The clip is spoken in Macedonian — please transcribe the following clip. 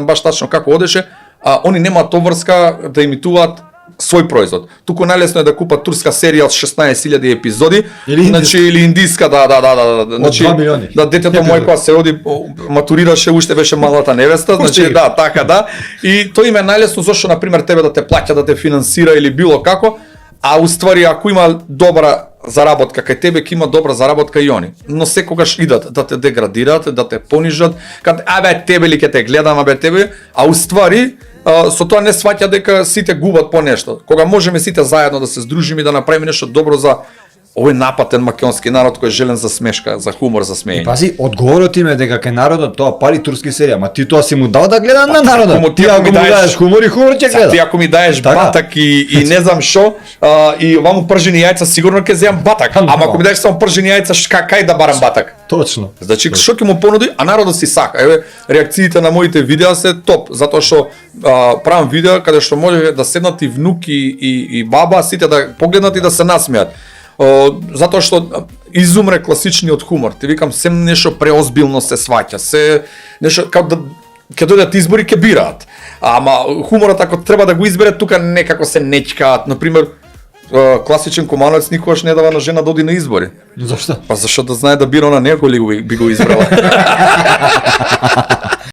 баш тачно како одеше, они немаат обврска да имитуваат свој производ. Туку најлесно е да купат турска серија од 16.000 епизоди, или индиска, значи да детето мој кога се роди матурираше, уште беше малата невеста, значи така. И тоа им е најлесно зашто на пример тебе да те плаќа, да те финансира или било како, а уствари ако има добра заработка кај тебе, ќе има добра заработка и они. Но секогаш идат да те деградираат, да те понижат, кад тебе ли ќе те гледам, тебе, а уствари со тоа не сваќа дека сите губат по нешто. Кога можеме сите заедно да се здружиме и да направиме нешто добро за овој напатен македонски народ кој е желен за смешка, за хумор, за смеење. Пази, одговорот им е дека кај народот тоа пари турски серија, ама ти тоа си му дал да гледа на народот. Ти ако ми даеш хумор и хумор ќе гледа. Ти ако ми даеш батак и не знам што, и оваму пржени јајца сигурно ќе земам батак. Ама ако ми даеш само пржени јајца, кај да барам батак? Точно. Значи што ќе му понуди, а народот си сака. Еве, реакциите на моите видеа се топ, затоа што правам видеа каде што може да седнат и внуки и баба, сите да погледнат и да се насмеат. Затоа што изумре класичниот хумор. Ти викам, се нешто преозбилно се сваќа, се нешто како да ќе дојдат избори ќе бираат. Ама хуморот ако треба да го избере тука некако се нечкаат, на пример класичен комановец никогаш не дава на жена да оди на избори. Зошто? Па зашто да знае да бира на него ли би го избрала.